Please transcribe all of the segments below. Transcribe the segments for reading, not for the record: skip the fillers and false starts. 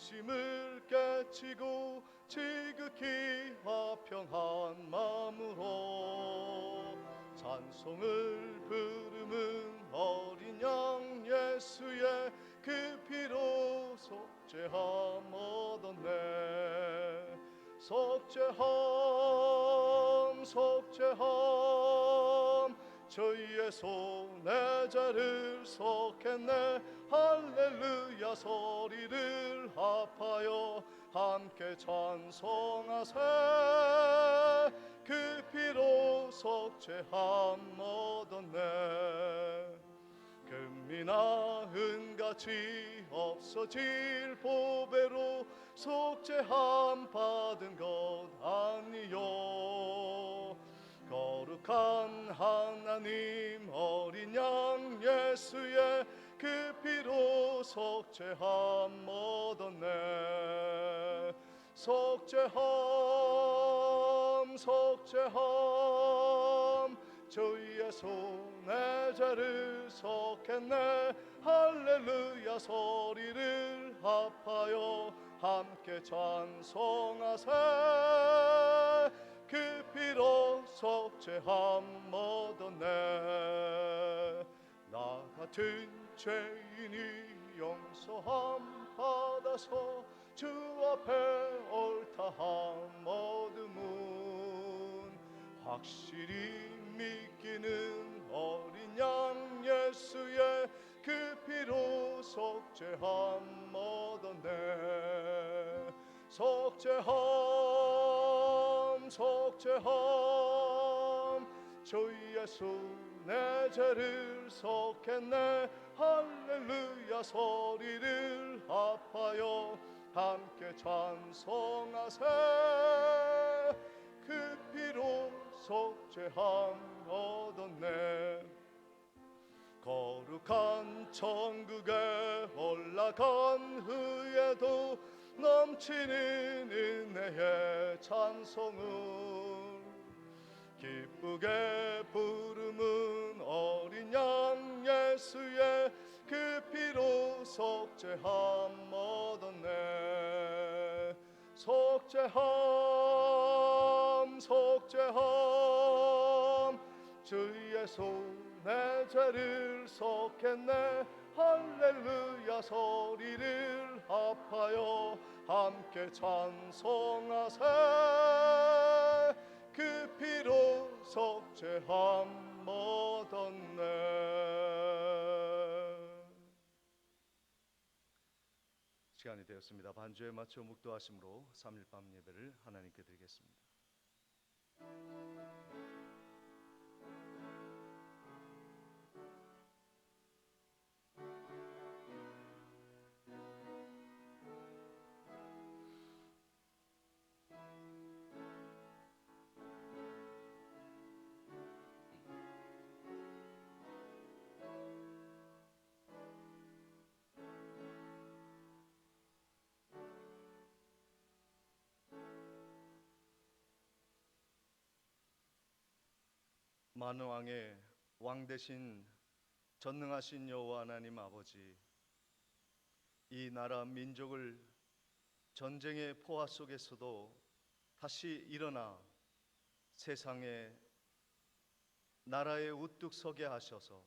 근심을 깨치고 지극히 화평한 마음으로 찬송을 부르는 어린 양 예수의 그 피로 속죄함 얻었네. 속죄함 속죄함 저희의 손에 죄를 속했네. 할렐루야 소리를 합하여 함께 찬송하세. 그 피로 속죄함 얻었네. 금이나 은같이 없어질 보배로 속죄함 받은 것 아니요. 거룩한 하나님 어린 양 예수의 그 피로 속죄함 얻었네. 속죄함 속죄함 저희의 손에 죄를 속했네. 할렐루야 소리를 합하여 함께 찬송하세. 그 피로 속죄함 얻었네. 나 같은 죄인이 용서함 받아서 주 앞에 옳다함 얻음은 확실히 믿기는 어린 양 예수의 그 피로 속죄함 얻었네. 속죄함 속죄함 저희의 손에 죄를 속했네. 할렐루야 소리를 합하여 함께 찬송하세. 그 피로 속죄함 얻었네. 거룩한 천국에 올라간 후에도 넘치는 은혜의 찬송을 기쁘게 부르는 어린 양 예수의 그 피로 속죄함 얻었네. 속죄함 속죄함 주의 손에 죄를 속했네. 할렐루야 소리를 합하여 함께 찬송하세. 그 피로 속죄함 얻었네. 시간이 되었습니다. 반주에 맞춰 묵도하심으로 3일 밤 예배를 하나님께 드리겠습니다. 만왕의 왕 되신 전능하신 여호와 하나님 아버지, 이 나라 민족을 전쟁의 포화 속에서도 다시 일어나 세상에 나라에 우뚝 서게 하셔서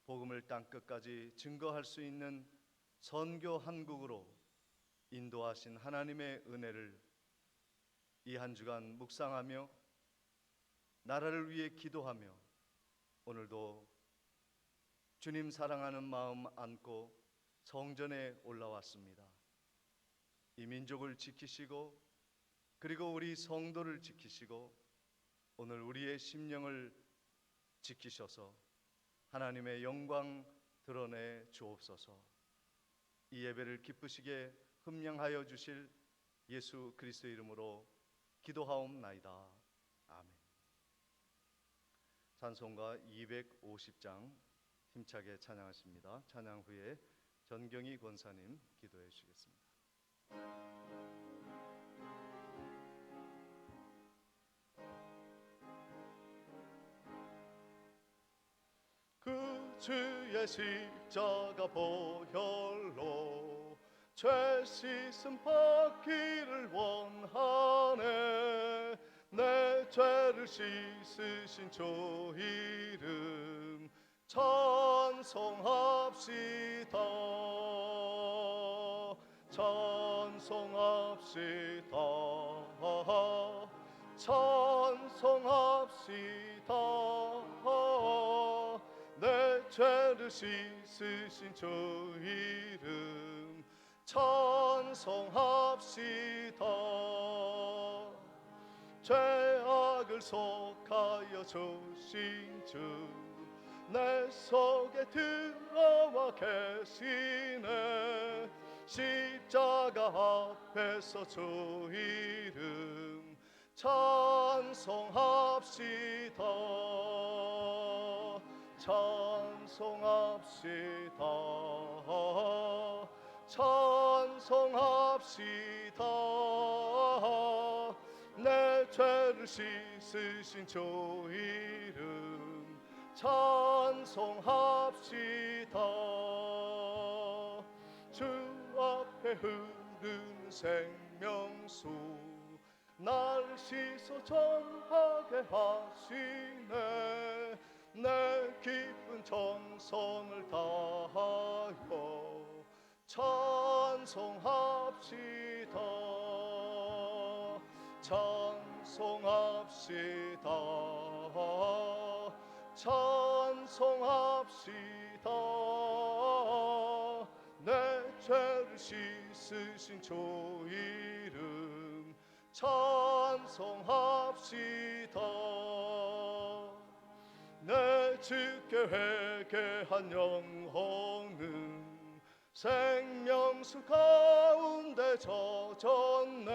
복음을 땅끝까지 증거할 수 있는 선교 한국으로 인도하신 하나님의 은혜를 이 한 주간 묵상하며 나라를 위해 기도하며 오늘도 주님 사랑하는 마음 안고 성전에 올라왔습니다. 이 민족을 지키시고 그리고 우리 성도를 지키시고 오늘 우리의 심령을 지키셔서 하나님의 영광 드러내 주옵소서. 이 예배를 기쁘시게 흠량하여 주실 예수 그리스도의 이름으로 기도하옵나이다. 아멘. 찬송가 250장 힘차게 찬양하십니다. 찬양 후에 전경희 권사님 기도해 주시겠습니다. 그 주의 십자가 보혈로 죄 씻음 받기를 원하네. 내 죄를 씻으신 주 이름 찬송합시다. 찬송합시다. 찬송합시다. 내 죄를 씻으신 주 이름 찬송합시다. 죄악을 속하여 주신 주 내 속에 들어와 계시네. 십자가 앞에서 주 이름 찬송합시다. 찬송합시다. 찬송합시다. 내 죄를 씻으신 주 이름 찬송합시다. 주 앞에 흐르는 생명수 날 씻어 정하게 하시네. 내 기쁜 정성을 다하여 찬송합시다. 찬송합시다. 찬송합시다. 내 죄를 씻으신 주 이름 찬송합시다. 내 주께 회개한 영혼은 생명수 가운데 젖었네.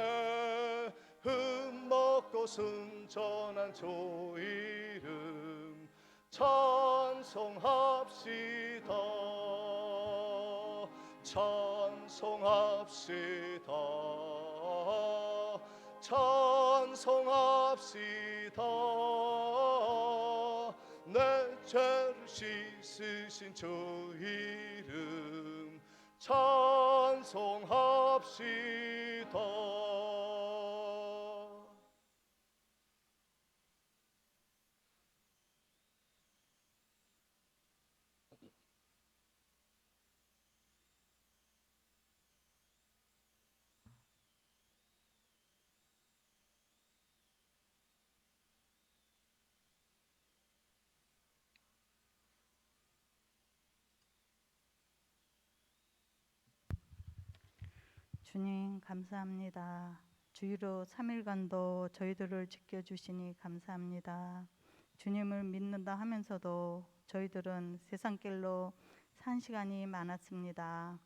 흠먹고 순전한 주 이름 찬송합시다. 찬송합시다. 찬송합시다. 내 죄를 씻으신 주 이름 찬송합시다. 주님 감사합니다. 주일로 3일간도 저희들을 지켜주시니 감사합니다. 주님을 믿는다 하면서도 저희들은 세상길로 산 시간이 많았습니다.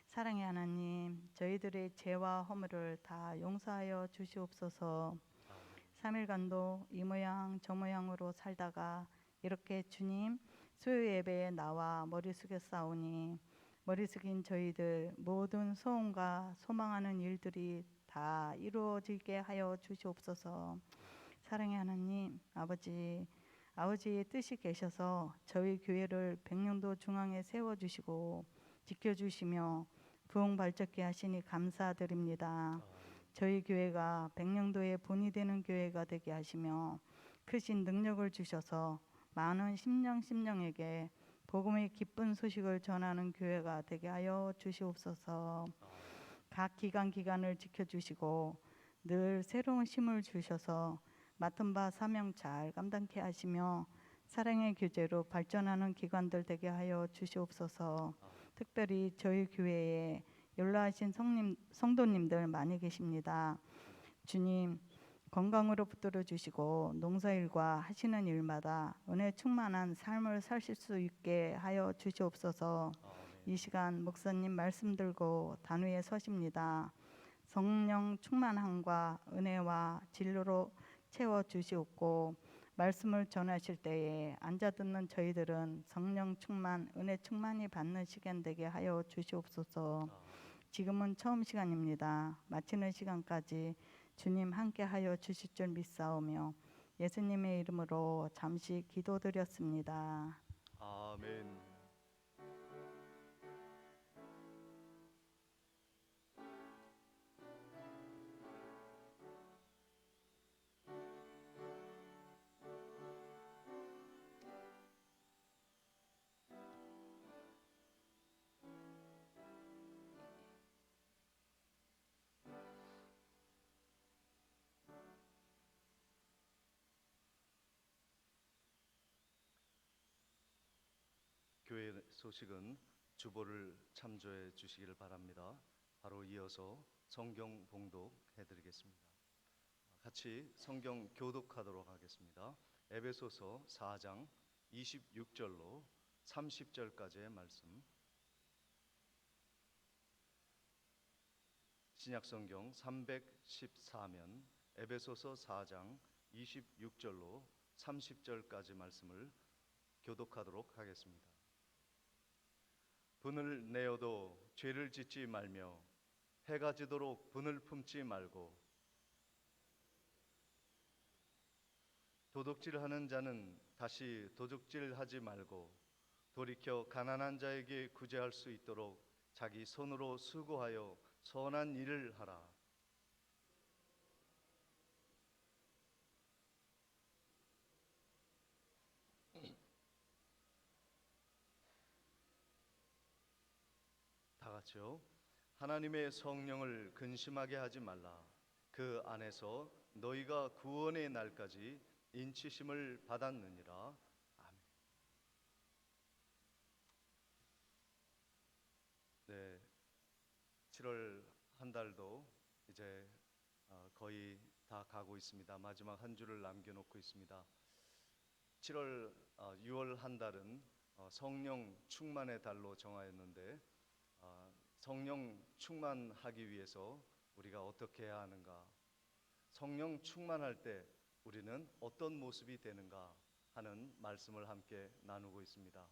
사랑의 하나님, 저희들의 죄와 허물을 다 용서하여 주시옵소서. 3일간도 이 모양 저 모양으로 살다가 이렇게 주님 수요 예배에 나와 머리 숙여 싸우니 머리 숙인 저희들 모든 소원과 소망하는 일들이 다 이루어지게 하여 주시옵소서. 사랑의 하나님, 아버지의 뜻이 계셔서 저희 교회를 백령도 중앙에 세워주시고 지켜주시며 부흥발전케 하시니 감사드립니다. 저희 교회가 백령도의 본이 되는 교회가 되게 하시며 크신 능력을 주셔서 많은 심령에게 복음의 기쁜 소식을 전하는 교회가 되게 하여 주시옵소서. 각 기간을 지켜주시고 늘 새로운 힘을 주셔서 맡은 바 사명 잘 감당케 하시며 사랑의 교제로 발전하는 기관들 되게 하여 주시옵소서. 특별히 저희 교회에 연로하신 성도님들 많이 계십니다. 주님 건강으로 붙들어 주시고 농사일과 하시는 일마다 은혜 충만한 삶을 사실 수 있게 하여 주시옵소서. 이 시간 목사님 말씀 들고 단위에 서십니다. 성령 충만함과 은혜와 진로로 채워 주시옵고 말씀을 전하실 때에 앉아 듣는 저희들은 성령 충만, 은혜 충만히 받는 시간 되게 하여 주시옵소서. 지금은 처음 시간입니다. 마치는 시간까지 주님 함께 하여 주실 줄 믿사오며 예수님의 이름으로 잠시 기도드렸습니다. 아멘. 교회 소식은 주보를 참조해 주시기를 바랍니다. 바로 이어서 성경 봉독해 드리겠습니다. 같이 성경 교독하도록 하겠습니다. 에베소서 4장 26절로 30절까지의 말씀. 신약성경 314면 에베소서 4장 26절로 30절까지 말씀을 교독하도록 하겠습니다. 분을 내어도 죄를 짓지 말며 해가 지도록 분을 품지 말고 도둑질하는 자는 다시 도둑질하지 말고 돌이켜 가난한 자에게 구제할 수 있도록 자기 손으로 수고하여 선한 일을 하라. 다 같이요. 하나님의 성령을 근심하게 하지 말라. 그 안에서 너희가 구원의 날까지 인치심을 받았느니라. 아멘. 네, 7월 한 달도 이제 거의 다 가고 있습니다. 마지막 한 주를 남겨놓고 있습니다. 6월 한 달은 성령 충만의 달로 정하였는데 성령 충만하기 위해서 우리가 어떻게 해야 하는가? 성령 충만할 때 우리는 어떤 모습이 되는가 하는 말씀을 함께 나누고 있습니다.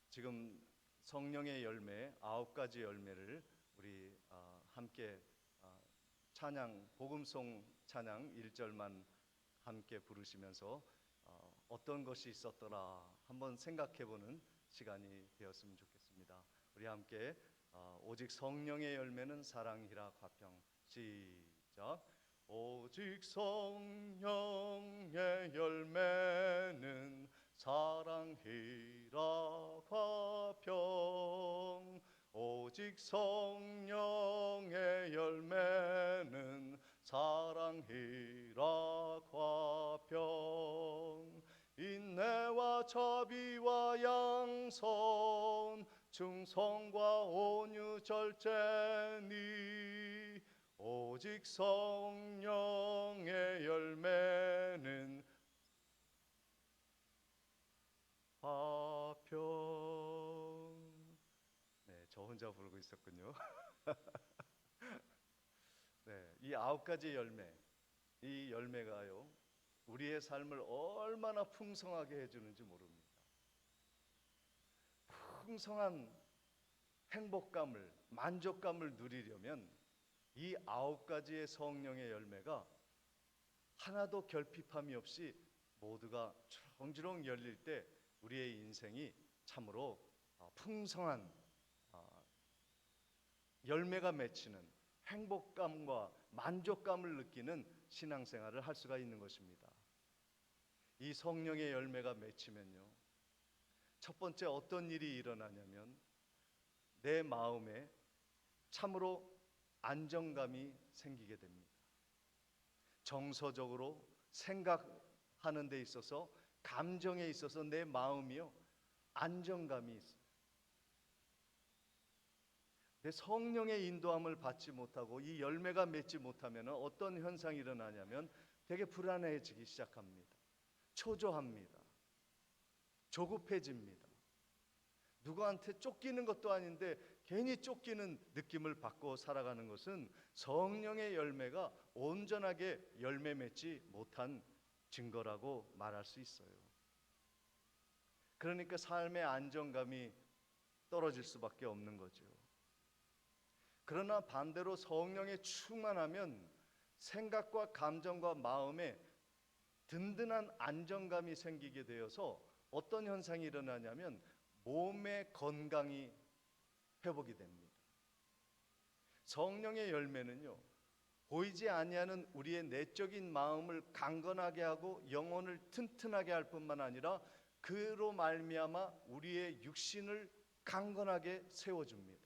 지금 성령의 열매 9가지 열매를 우리 함께 찬양 복음송 찬양 1절만 함께 부르시면서 어떤 것이 있었더라 한번 생각해보는 시간이 되었으면 좋겠습니다. 우리 함께 오직 성령의 열매는 사랑이라 화평. 시작. 오직 성령의 열매는 사랑이라 화평. 오직 성령의 열매는 사랑이라 화평. 인내와 자비와 양선 충성과 온유 절제니 오직 성령의 열매는 화평. 네, 저 혼자 부르고 있었군요. 네, 이 9가지 열매, 이 열매가요 우리의 삶을 얼마나 풍성하게 해주는지 모릅니다. 풍성한 행복감을, 만족감을 누리려면 이 9가지의 성령의 열매가 하나도 결핍함이 없이 모두가 주렁주렁 열릴 때 우리의 인생이 참으로 풍성한 열매가 맺히는 행복감과 만족감을 느끼는 신앙생활을 할 수가 있는 것입니다. 이 성령의 열매가 맺히면요, 첫 번째 어떤 일이 일어나냐면 내 마음에 참으로 안정감이 생기게 됩니다. 정서적으로 생각하는 데 있어서 감정에 있어서 내 마음이요 안정감이 있어요. 내 성령의 인도함을 받지 못하고 이 열매가 맺지 못하면 어떤 현상이 일어나냐면 되게 불안해지기 시작합니다. 초조합니다. 조급해집니다. 누구한테 쫓기는 것도 아닌데 괜히 쫓기는 느낌을 받고 살아가는 것은 성령의 열매가 온전하게 열매 맺지 못한 증거라고 말할 수 있어요. 그러니까 삶의 안정감이 떨어질 수밖에 없는 거죠. 그러나 반대로 성령에 충만하면 생각과 감정과 마음에 든든한 안정감이 생기게 되어서 어떤 현상이 일어나냐면 몸의 건강이 회복이 됩니다. 성령의 열매는요, 보이지 아니하는 우리의 내적인 마음을 강건하게 하고 영혼을 튼튼하게 할 뿐만 아니라 그로 말미암아 우리의 육신을 강건하게 세워줍니다.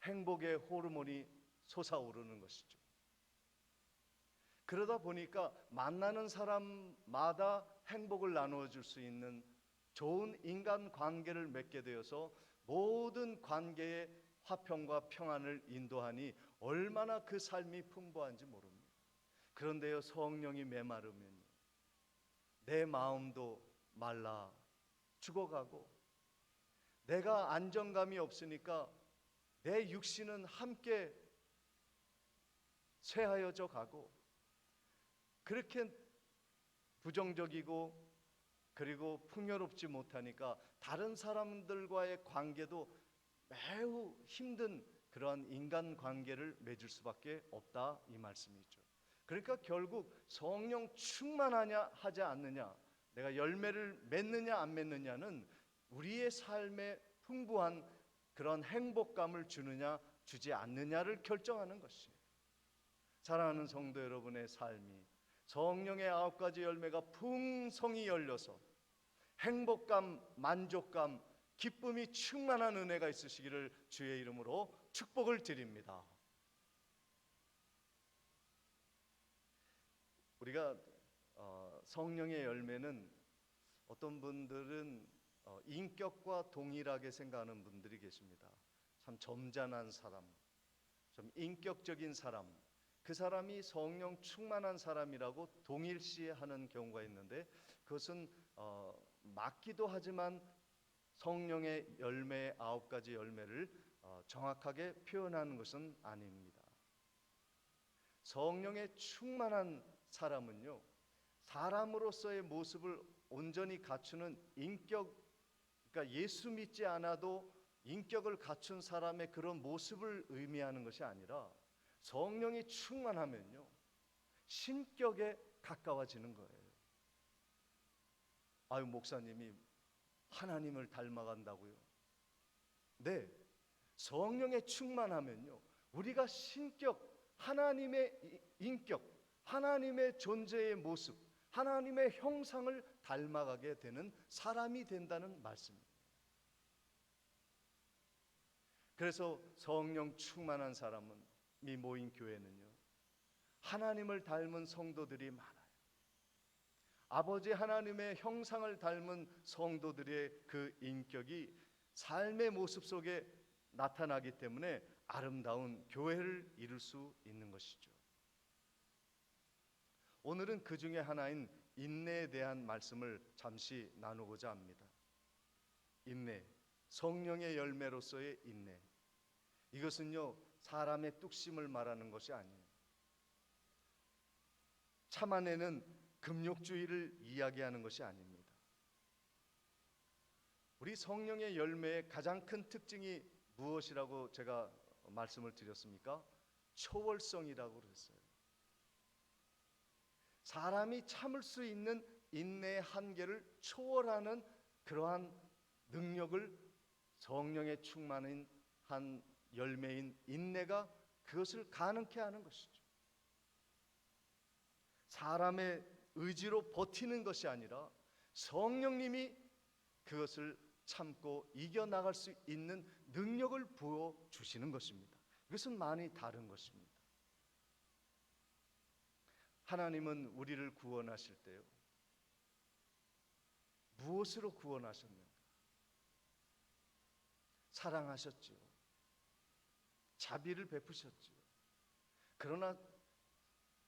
행복의 호르몬이 솟아오르는 것이죠. 그러다 보니까 만나는 사람마다 행복을 나누어 줄 수 있는 좋은 인간 관계를 맺게 되어서 모든 관계의 화평과 평안을 인도하니 얼마나 그 삶이 풍부한지 모릅니다. 그런데요, 성령이 메마르면요, 내 마음도 말라 죽어가고, 내가 안정감이 없으니까 내 육신은 함께 쇠하여져 가고, 그렇게 부정적이고 그리고 풍요롭지 못하니까 다른 사람들과의 관계도 매우 힘든 그러한 인간 관계를 맺을 수밖에 없다, 이 말씀이죠. 그러니까 결국 성령 충만하냐 하지 않느냐, 내가 열매를 맺느냐 안 맺느냐는 우리의 삶에 풍부한 그런 행복감을 주느냐 주지 않느냐를 결정하는 것이에요. 사랑하는 성도 여러분의 삶이 성령의 9가지 열매가 풍성히 열려서 행복감, 만족감, 기쁨이 충만한 은혜가 있으시기를 주의 이름으로 축복을 드립니다. 우리가 성령의 열매는 어떤 분들은 인격과 동일하게 생각하는 분들이 계십니다. 참 점잖은 사람, 좀 인격적인 사람, 그 사람이 성령 충만한 사람이라고 동일시하는 경우가 있는데, 그것은 맞기도 하지만 성령의 열매 9가지 열매를 정확하게 표현하는 것은 아닙니다. 성령의 충만한 사람은요, 사람으로서의 모습을 온전히 갖추는 인격, 그러니까 예수 믿지 않아도 인격을 갖춘 사람의 그런 모습을 의미하는 것이 아니라, 성령이 충만하면요, 신격에 가까워지는 거예요. 아유, 목사님이 하나님을 닮아간다고요? 네, 성령에 충만하면요, 우리가 신격, 하나님의 인격, 하나님의 존재의 모습, 하나님의 형상을 닮아가게 되는 사람이 된다는 말씀입니다. 그래서 성령 충만한 사람이 모인 교회는요, 하나님을 닮은 성도들이 많아요. 아버지 하나님의 형상을 닮은 성도들의 그 인격이 삶의 모습 속에 나타나기 때문에 아름다운 교회를 이룰 수 있는 것이죠. 오늘은 그 중에 하나인 인내에 대한 말씀을 잠시 나누고자 합니다. 인내, 성령의 열매로서의 인내. 이것은요, 사람의 뚝심을 말하는 것이 아니에요. 참아내는 금욕주의를 이야기하는 것이 아닙니다. 우리 성령의 열매의 가장 큰 특징이 무엇이라고 제가 말씀을 드렸습니까? 초월성이라고 그랬어요. 사람이 참을 수 있는 인내의 한계를 초월하는 그러한 능력을 성령에 충만한 한 열매인 인내가 그것을 가능케 하는 것이죠. 사람의 의지로 버티는 것이 아니라 성령님이 그것을 참고 이겨나갈 수 있는 능력을 부어주시는 것입니다. 이것은 많이 다른 것입니다. 하나님은 우리를 구원하실 때요, 무엇으로 구원하셨는가? 사랑하셨지요. 자비를 베푸셨지요. 그러나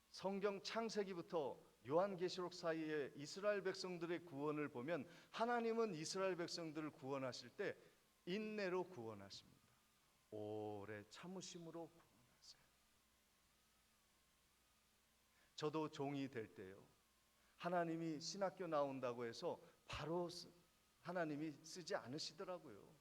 성경 창세기부터 요한계시록 사이에 이스라엘 백성들의 구원을 보면 하나님은 이스라엘 백성들을 구원하실 때 인내로 구원하십니다. 오래 참으심으로 구원하세요. 저도 종이 될 때요, 하나님이 신학교 나온다고 해서 바로 하나님이 쓰지 않으시더라고요.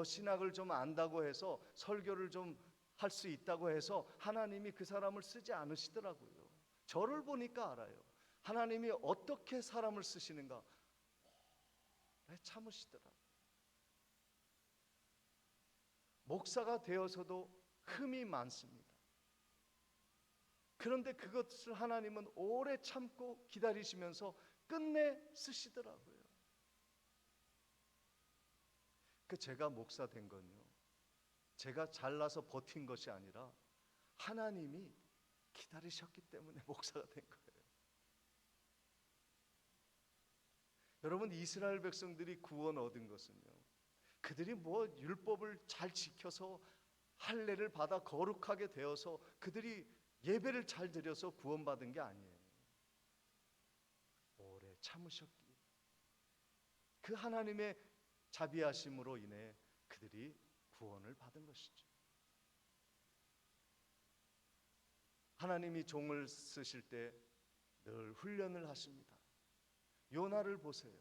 신학을 좀 안다고 해서 설교를 좀 할 수 있다고 해서 하나님이 그 사람을 쓰지 않으시더라고요. 저를 보니까 알아요. 하나님이 어떻게 사람을 쓰시는가 오래 참으시더라고요. 목사가 되어서도 흠이 많습니다. 그런데 그것을 하나님은 오래 참고 기다리시면서 끝내 쓰시더라고요. 제가 목사 된 건요, 제가 잘나서 버틴 것이 아니라 하나님이 기다리셨기 때문에 목사가 된 거예요. 여러분, 이스라엘 백성들이 구원 얻은 것은요, 그들이 뭐 율법을 잘 지켜서 할례를 받아 거룩하게 되어서 그들이 예배를 잘 드려서 구원받은 게 아니에요. 오래 참으셨기, 그 하나님의 자비하심으로 인해 그들이 구원을 받은 것이죠. 하나님이 종을 쓰실 때 늘 훈련을 하십니다. 요나를 보세요.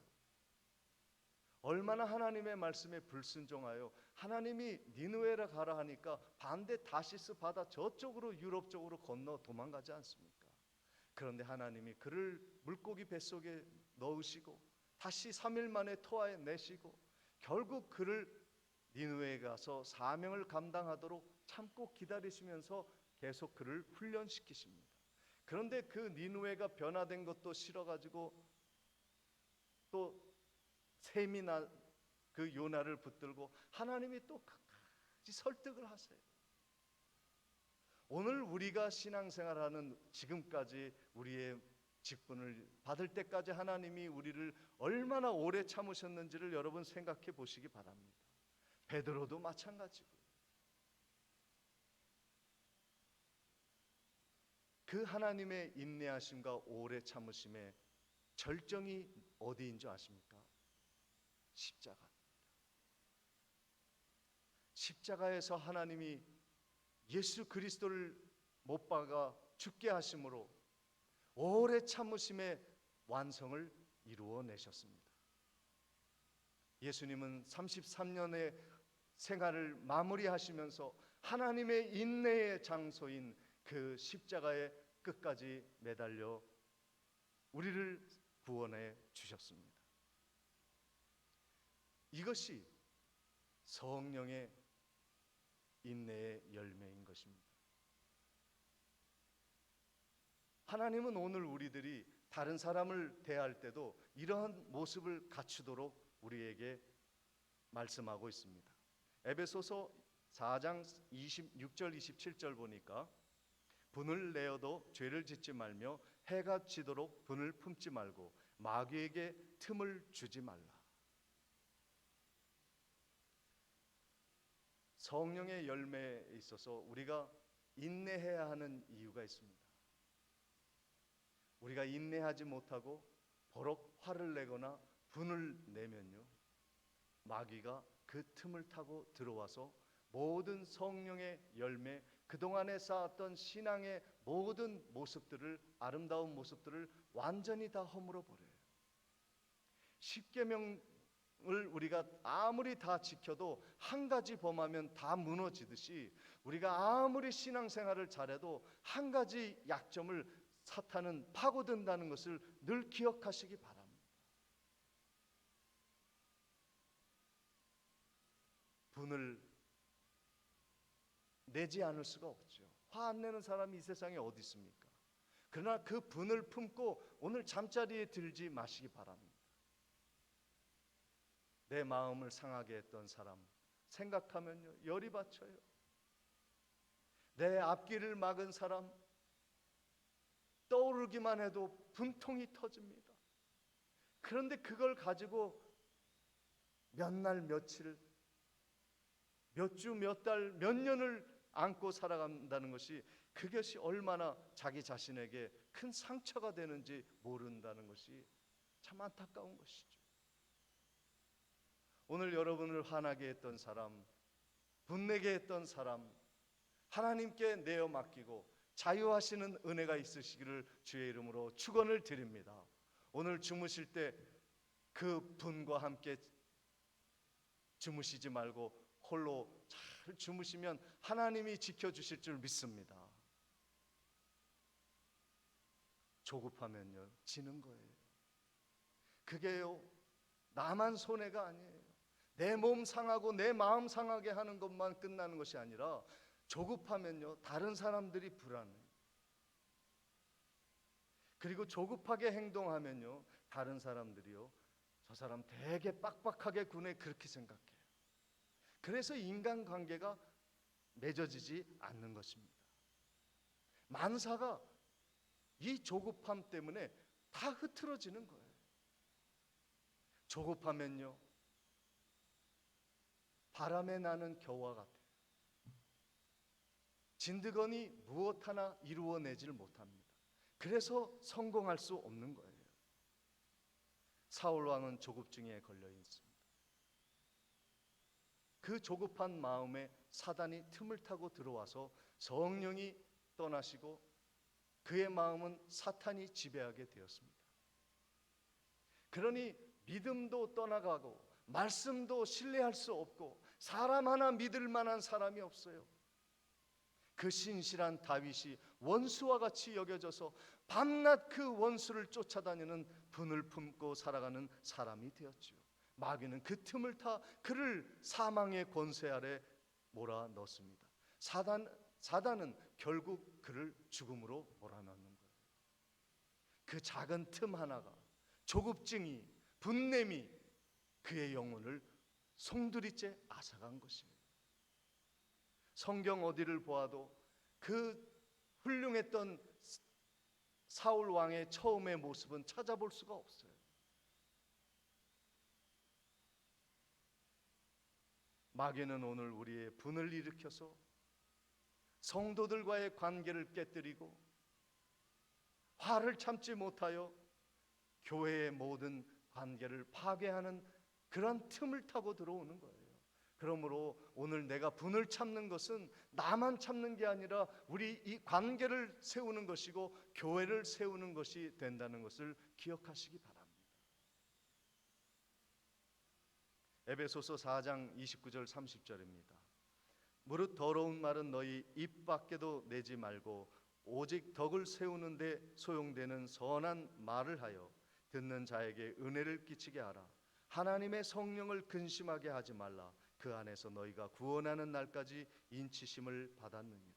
얼마나 하나님의 말씀에 불순종하여 하나님이 니느웨라 가라 하니까 반대 다시스 바다 저쪽으로 유럽 쪽으로 건너 도망가지 않습니까? 그런데 하나님이 그를 물고기 뱃속에 넣으시고 다시 3일 만에 토하에 내시고 결국 그를 니느웨에 가서 사명을 감당하도록 참고 기다리시면서 계속 그를 훈련시키십니다. 그런데 그 니느웨가 변화된 것도 싫어가지고 또 샘이 나 그 요나를 붙들고 하나님이 또 끝까지 설득을 하세요. 오늘 우리가 신앙생활하는 지금까지 우리의 직분을 받을 때까지 하나님이 우리를 얼마나 오래 참으셨는지를 여러분 생각해 보시기 바랍니다. 베드로도 마찬가지고 그 하나님의 인내하심과 오래 참으심의 절정이 어디인 줄 아십니까? 십자가. 십자가에서 하나님이 예수 그리스도를 못 박아 죽게 하심으로 오래 참으심의 완성을 이루어내셨습니다. 예수님은 33년의 생활을 마무리하시면서 하나님의 인내의 장소인 그 십자가의 끝까지 매달려 우리를 구원해 주셨습니다. 이것이 성령의 인내의 열매인 것입니다. 하나님은 오늘 우리들이 다른 사람을 대할 때도 이러한 모습을 갖추도록 우리에게 말씀하고 있습니다. 에베소서 4장 26절 27절 보니까 분을 내어도 죄를 짓지 말며 해가 지도록 분을 품지 말고 마귀에게 틈을 주지 말라. 성령의 열매에 있어서 우리가 인내해야 하는 이유가 있습니다. 우리가 인내하지 못하고 버럭 화를 내거나 분을 내면요, 마귀가 그 틈을 타고 들어와서 모든 성령의 열매, 그동안에 쌓았던 신앙의 모든 모습들을, 아름다운 모습들을 완전히 다 허물어 버려요. 십계명을 우리가 아무리 다 지켜도 한 가지 범하면 다 무너지듯이 우리가 아무리 신앙생활을 잘해도 한 가지 약점을 사탄은 파고든다는 것을 늘 기억하시기 바랍니다. 분을 내지 않을 수가 없죠. 화 안 내는 사람이 이 세상에 어디 있습니까? 그러나 그 분을 품고 오늘 잠자리에 들지 마시기 바랍니다. 내 마음을 상하게 했던 사람 생각하면요, 열이 받쳐요. 내 앞길을 막은 사람 떠오르기만 해도 분통이 터집니다. 그런데 그걸 가지고 몇 날 며칠, 몇 주, 몇 달, 몇 년을 안고 살아간다는 것이, 그것이 얼마나 자기 자신에게 큰 상처가 되는지 모른다는 것이 참 안타까운 것이죠. 오늘 여러분을 화나게 했던 사람, 분내게 했던 사람, 하나님께 내어 맡기고 자유하시는 은혜가 있으시기를 주의 이름으로 축원을 드립니다. 오늘 주무실 때 그 분과 함께 주무시지 말고 홀로 잘 주무시면 하나님이 지켜주실 줄 믿습니다. 조급하면요, 지는 거예요. 그게요, 나만 손해가 아니에요. 내 몸 상하고 내 마음 상하게 하는 것만 끝나는 것이 아니라 조급하면요, 다른 사람들이 불안해요. 그리고 조급하게 행동하면요, 다른 사람들이요, 저 사람 되게 빡빡하게 구네, 그렇게 생각해요. 그래서 인간관계가 맺어지지 않는 것입니다. 만사가 이 조급함 때문에 다 흐트러지는 거예요. 조급하면요, 바람에 나는 겨와 같아요. 진드거니 무엇 하나 이루어내질 못합니다. 그래서 성공할 수 없는 거예요. 사울 왕은 조급증에 걸려 있습니다. 그 조급한 마음에 사단이 틈을 타고 들어와서 성령이 떠나시고 그의 마음은 사탄이 지배하게 되었습니다. 그러니 믿음도 떠나가고 말씀도 신뢰할 수 없고 사람 하나 믿을 만한 사람이 없어요. 그 신실한 다윗이 원수와 같이 여겨져서 밤낮 그 원수를 쫓아다니는 분을 품고 살아가는 사람이 되었죠. 마귀는 그 틈을 타 그를 사망의 권세 아래 몰아넣습니다. 사단은 결국 그를 죽음으로 몰아넣는 거예요. 그 작은 틈 하나가, 조급증이, 분냄이 그의 영혼을 송두리째 앗아간 것이에요. 성경 어디를 보아도 그 훌륭했던 사울 왕의 처음의 모습은 찾아볼 수가 없어요. 마귀는 오늘 우리의 분을 일으켜서 성도들과의 관계를 깨뜨리고 화를 참지 못하여 교회의 모든 관계를 파괴하는 그런 틈을 타고 들어오는 거예요. 그러므로 오늘 내가 분을 참는 것은 나만 참는 게 아니라 우리 이 관계를 세우는 것이고 교회를 세우는 것이 된다는 것을 기억하시기 바랍니다. 에베소서 4장 29절 30절입니다. 무릇 더러운 말은 너희 입 밖에도 내지 말고 오직 덕을 세우는 데 소용되는 선한 말을 하여 듣는 자에게 은혜를 끼치게 하라. 하나님의 성령을 근심하게 하지 말라. 그 안에서 너희가 구원하는 날까지 인치심을 받았느니라.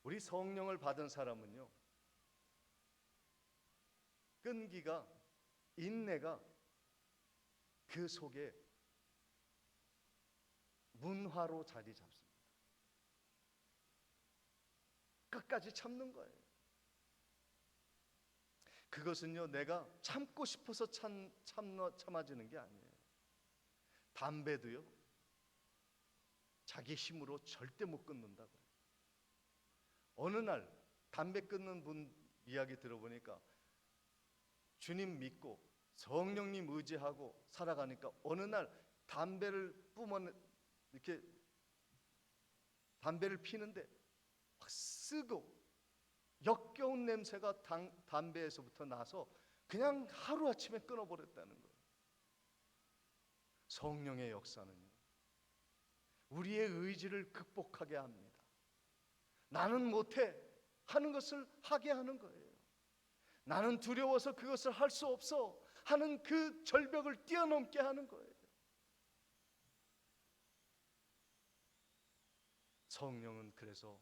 우리 성령을 받은 사람은요, 끈기가, 인내가 그 속에 문화로 자리 잡습니다. 끝까지 참는 거예요. 그것은요, 내가 참고 싶어서 참아지는 게 아니에요. 담배도요, 자기 힘으로 절대 못 끊는다 그래요. 어느 날 담배 끊는 분 이야기 들어보니까 주님 믿고 성령님 의지하고 살아가니까 어느 날 담배를 이렇게 담배를 피는데 확 쓰고 역겨운 냄새가 담배에서부터 나서 그냥 하루아침에 끊어버렸다는 거예요. 성령의 역사는요, 우리의 의지를 극복하게 합니다. 나는 못해 하는 것을 하게 하는 거예요. 나는 두려워서 그것을 할 수 없어 하는 그 절벽을 뛰어넘게 하는 거예요. 성령은 그래서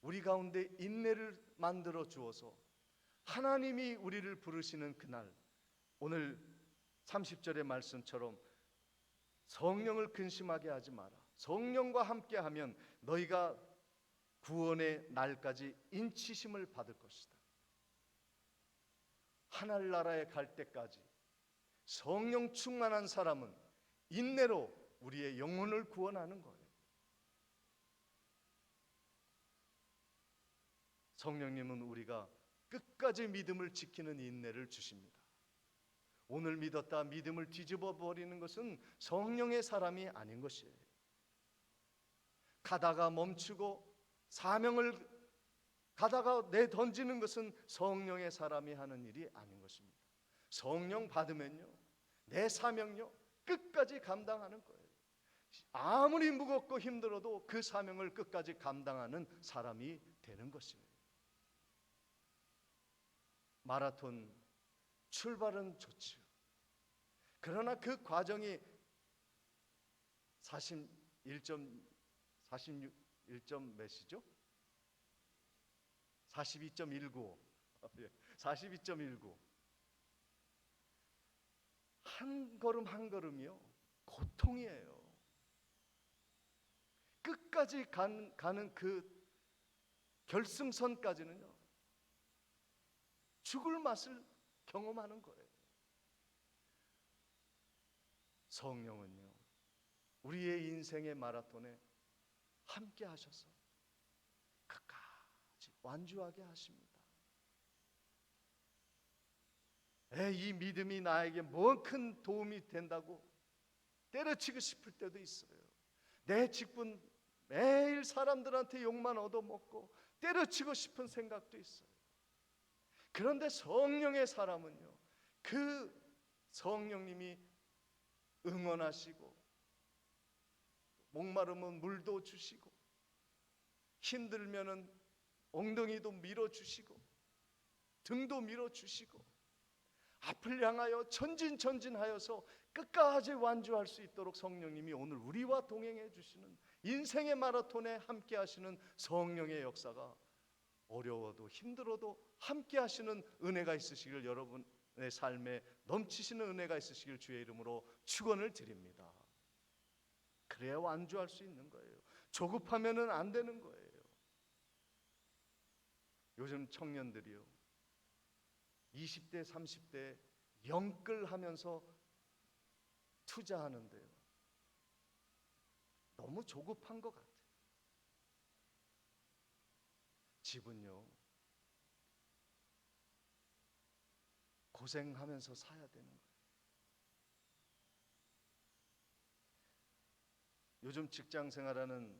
우리 가운데 인내를 만들어 주어서 하나님이 우리를 부르시는 그날, 오늘 30절의 말씀처럼 성령을 근심하게 하지 마라. 성령과 함께하면 너희가 구원의 날까지 인치심을 받을 것이다. 하늘나라에 갈 때까지 성령 충만한 사람은 인내로 우리의 영혼을 구원하는 거예요. 성령님은 우리가 끝까지 믿음을 지키는 인내를 주십니다. 오늘 믿었다 믿음을 뒤집어 버리는 것은 성령의 사람이 아닌 것이에요. 가다가 멈추고 사명을 가다가 내던지는 것은 성령의 사람이 하는 일이 아닌 것입니다. 성령 받으면요, 내 사명요 끝까지 감당하는 거예요. 아무리 무겁고 힘들어도 그 사명을 끝까지 감당하는 사람이 되는 것이에요. 마라톤 출발은 좋지요. 그러나 그 과정이 41점 몇이죠? 42.19 42.19 한 걸음 한 걸음이요 고통이에요. 끝까지 가는 그 결승선까지는요 죽을 맛을 경험하는 거예요. 성령은요, 우리의 인생의 마라톤에 함께 하셔서 끝까지 완주하게 하십니다. 이 믿음이 나에게 뭔 큰 도움이 된다고 때려치고 싶을 때도 있어요. 내 직분 매일 사람들한테 욕만 얻어먹고 때려치고 싶은 생각도 있어요. 그런데 성령의 사람은요, 그 성령님이 응원하시고 목마르면 물도 주시고 힘들면은 엉덩이도 밀어주시고 등도 밀어주시고 앞을 향하여 전진하여서 끝까지 완주할 수 있도록 성령님이 오늘 우리와 동행해 주시는, 인생의 마라톤에 함께 하시는 성령의 역사가 어려워도 힘들어도 함께 하시는 은혜가 있으시길, 여러분의 삶에 넘치시는 은혜가 있으시길 주의 이름으로 축원을 드립니다. 그래야 완주할 수 있는 거예요. 조급하면은 안 되는 거예요. 요즘 청년들이요, 20대 30대 영끌하면서 투자하는데요, 너무 조급한 것 같아요. 집은요, 고생하면서 사야 되는 거예요. 요즘 직장 생활하는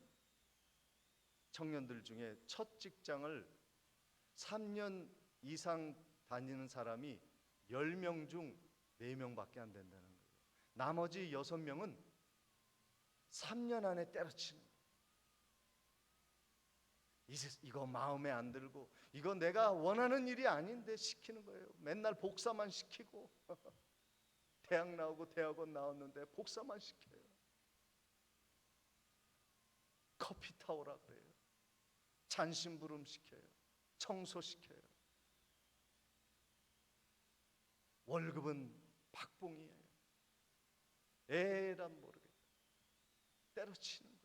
청년들 중에 첫 직장을 3년 이상 다니는 사람이 10명 중 4명밖에 안 된다는 거예요. 나머지 6명은 3년 안에 때려치는 거예요. 이거 마음에 안 들고, 이거 내가 원하는 일이 아닌데 시키는 거예요. 맨날 복사만 시키고 대학 나오고 대학원 나왔는데 복사만 시켜요. 커피 타오라 그래요. 잔심부름 시켜요. 청소시켜요. 월급은 박봉이에요. 에란 모르겠다. 때려치는 거예요.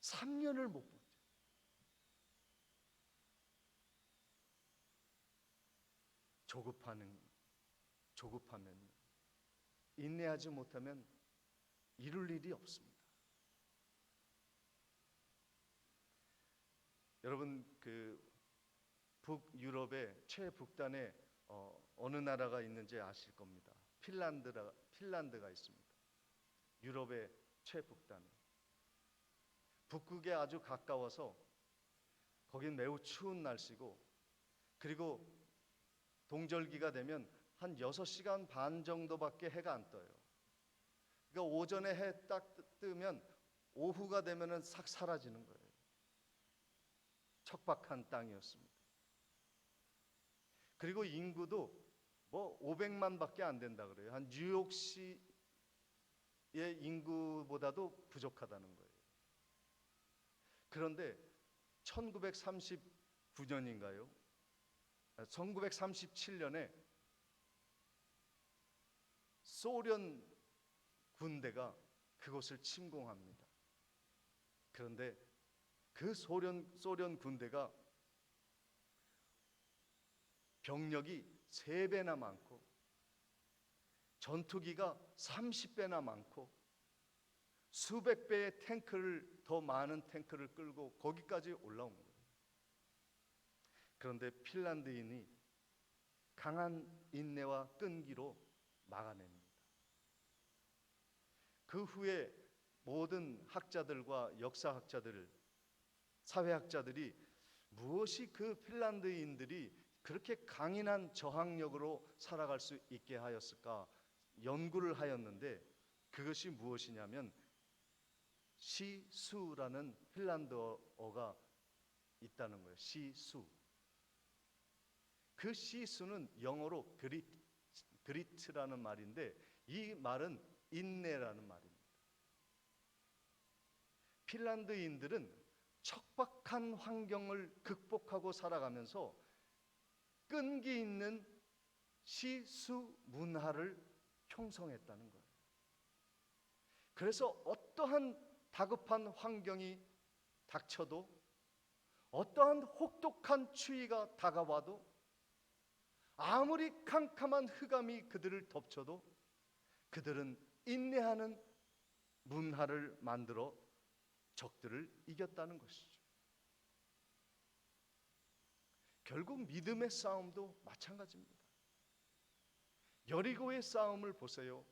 3년을 못 보죠. 조급하면 인내하지 못하면 이룰 일이 없습니다. 여러분, 그 북유럽의 최북단에 어느 나라가 있는지 아실 겁니다. 핀란드가 있습니다. 유럽의 최북단. 북극에 아주 가까워서 거긴 매우 추운 날씨고, 그리고 동절기가 되면 한 6시간 반 정도밖에 해가 안 떠요. 그러니까 오전에 해 딱 뜨면 오후가 되면은 싹 사라지는 거예요. 척박한 땅이었습니다. 그리고 인구도 뭐 500만밖에 안 된다 그래요. 한 뉴욕시의 인구보다도 부족하다는 거예요. 그런데 1939년인가요? 1937년에 소련 군대가 그곳을 침공합니다. 그런데 그 소련 군대가 병력이 3배나 많고 전투기가 30배나 많고 수백 배의 탱크를, 더 많은 탱크를 끌고 거기까지 올라온 거예요. 그런데 핀란드인이 강한 인내와 끈기로 막아냅니다. 그 후에 모든 학자들과 역사학자들, 사회학자들이 무엇이 그 핀란드인들이 그렇게 강인한 저항력으로 살아갈 수 있게 하였을까 연구를 하였는데, 그것이 무엇이냐면 시수라는 핀란드어가 있다는 거예요. 시수. 그 시수는 영어로 그리트라는 말인데, 이 말은 인내라는 말입니다. 핀란드인들은 척박한 환경을 극복하고 살아가면서 끈기 있는 시수 문화를 형성했다는 거예요. 그래서 어떠한 다급한 환경이 닥쳐도, 어떠한 혹독한 추위가 다가와도, 아무리 캄캄한 흑암이 그들을 덮쳐도 그들은 인내하는 문화를 만들어 적들을 이겼다는 것이죠. 결국 믿음의 싸움도 마찬가지입니다. 여리고의 싸움을 보세요.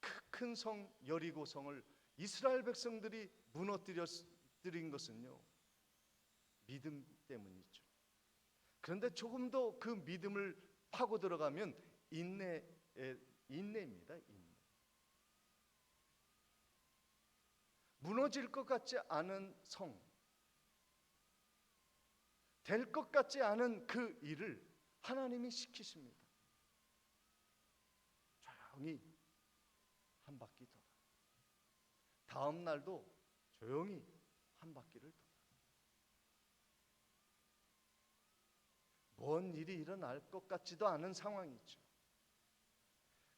그 큰 성 여리고 성을 이스라엘 백성들이 무너뜨린 것은요, 믿음 때문이죠. 그런데 조금 더 그 믿음을 파고 들어가면 인내입니다. 인내. 무너질 것 같지 않은 성, 될 것 같지 않은 그 일을 하나님이 시키십니다. 조용히 한 바퀴 돌아. 다음 날도 조용히 한 바퀴를 돌아. 뭔 일이 일어날 것 같지도 않은 상황이죠.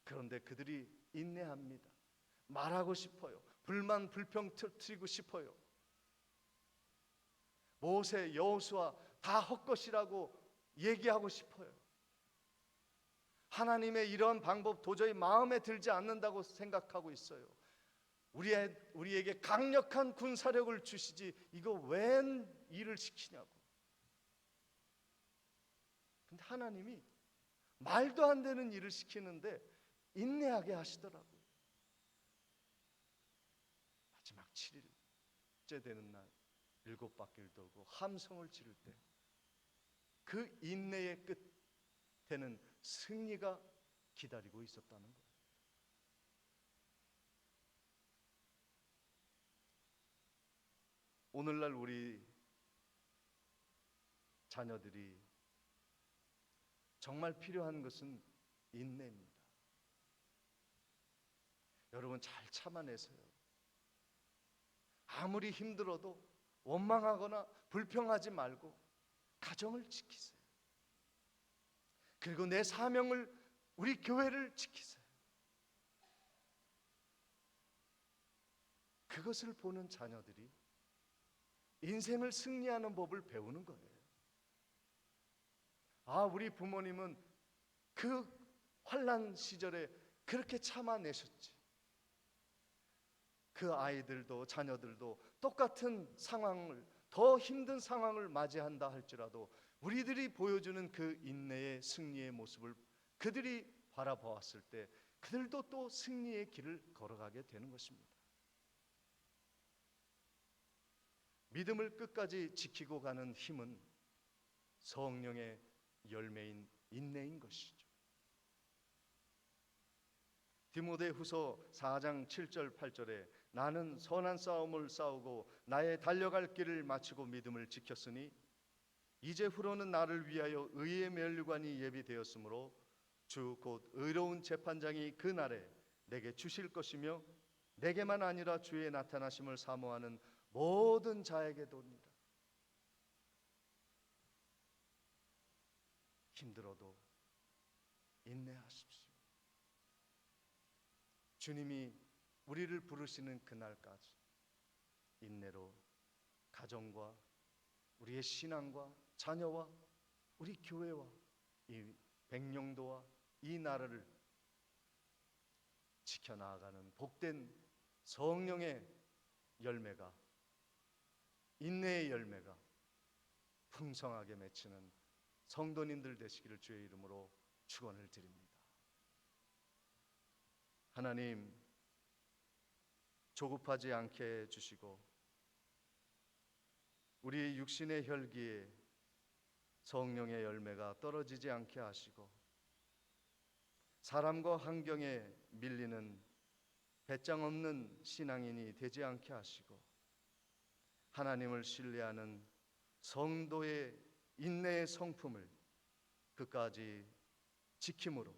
그런데 그들이 인내합니다. 말하고 싶어요. 불만 불평 터뜨리고 싶어요. 모세, 여호수아 다 헛것이라고 얘기하고 싶어요. 하나님의 이런 방법 도저히 마음에 들지 않는다고 생각하고 있어요. 우리에게 강력한 군사력을 주시지 이거 웬 일을 시키냐고. 근데 하나님이 말도 안 되는 일을 시키는데 인내하게 하시더라고요. 마지막 7일째 되는 날 7바퀴를 돌고 함성을 지를 때 그 인내의 끝에는 승리가 기다리고 있었다는 거예요. 오늘날 우리 자녀들이 정말 필요한 것은 인내입니다. 여러분 잘 참아내세요. 아무리 힘들어도 원망하거나 불평하지 말고 가정을 지키세요. 그리고 내 사명을, 우리 교회를 지키세요. 그것을 보는 자녀들이 인생을 승리하는 법을 배우는 거예요. 아, 우리 부모님은 그 환난 시절에 그렇게 참아내셨지. 그 아이들도 자녀들도 똑같은 상황을, 더 힘든 상황을 맞이한다 할지라도 우리들이 보여주는 그 인내의 승리의 모습을 그들이 바라보았을 때 그들도 또 승리의 길을 걸어가게 되는 것입니다. 믿음을 끝까지 지키고 가는 힘은 성령의 열매인 인내인 것이죠. 디모데후서 4장 7절 8절에 나는 선한 싸움을 싸우고 나의 달려갈 길을 마치고 믿음을 지켰으니 이제 후로는 나를 위하여 의의 면류관이 예비되었으므로 주 곧 의로운 재판장이 그 날에 내게 주실 것이며 내게만 아니라 주의 나타나심을 사모하는 모든 자에게도니라. 힘들어도 인내하십시오. 주님이 우리를 부르시는 그날까지 인내로 가정과 우리의 신앙과 자녀와 우리 교회와 이 백령도와 이 나라를 지켜나가는 복된 성령의 열매가, 인내의 열매가 풍성하게 맺히는 성도님들 되시기를 주의 이름으로 축원을 드립니다. 하나님, 조급하지 않게 해주시고 우리 육신의 혈기에 성령의 열매가 떨어지지 않게 하시고 사람과 환경에 밀리는 배짱 없는 신앙인이 되지 않게 하시고 하나님을 신뢰하는 성도의 인내의 성품을 끝까지 지킴으로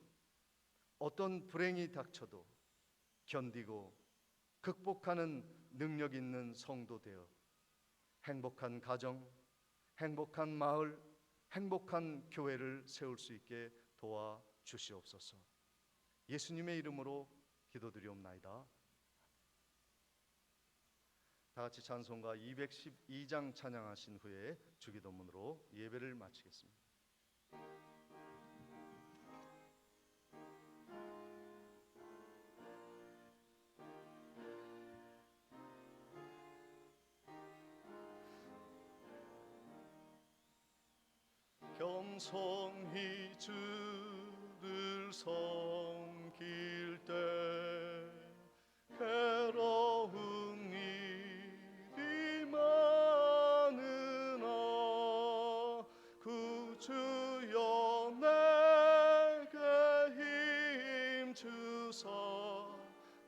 어떤 불행이 닥쳐도 견디고 극복하는 능력 있는 성도 되어 행복한 가정, 행복한 마을, 행복한 교회를 세울 수 있게 도와 주시옵소서. 예수님의 이름으로 기도드리옵나이다. 다 같이 찬송가 212장 찬양하신 후에 주기도문으로 예배를 마치겠습니다. 찬송히 주를 섬길 때 괴로운 일이 많으나 구주여 내게 힘 주사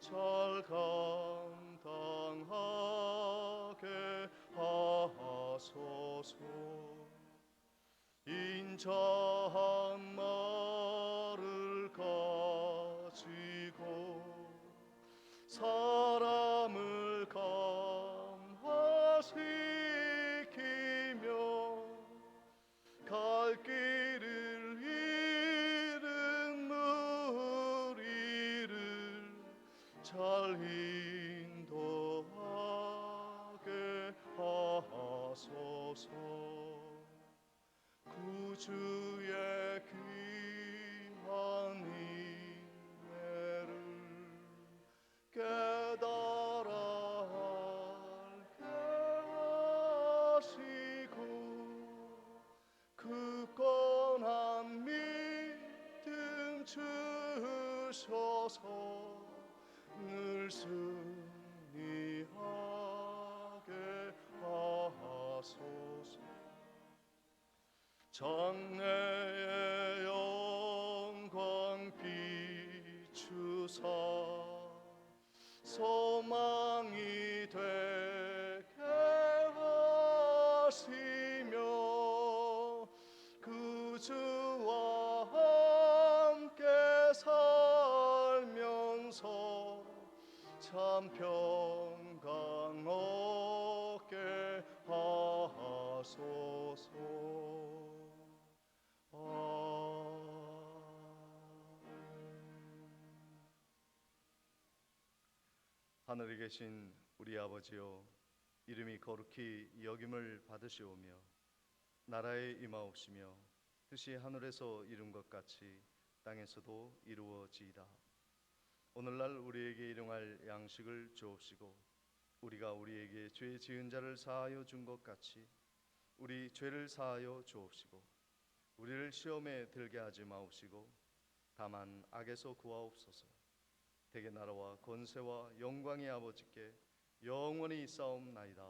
잘 감당하게 하소서. 인자한 말을 가지고 사람을 감화시키며 갈 길을 잃은 무리를 잘 인도하게 하소서. 구주의 귀한 인내를 깨달아 알게 하시고 굳건한 믿음 주셔서 늘 승리하게 하소서. 장래의 영광 비추사 소망이 되게 하시며 구주와 함께 살면서 참 평강 얻게 하소서. 하늘에 계신 우리 아버지여, 이름이 거룩히 여김을 받으시오며 나라에 임하옵시며 뜻이 하늘에서 이룬 것 같이 땅에서도 이루어지이다. 오늘날 우리에게 일용할 양식을 주옵시고 우리가 우리에게 죄 지은 자를 사하여 준 것 같이 우리 죄를 사하여 주옵시고 우리를 시험에 들게 하지 마옵시고 다만 악에서 구하옵소서. 대개 나라와 권세와 영광이 아버지께 영원히 있사옵나이다.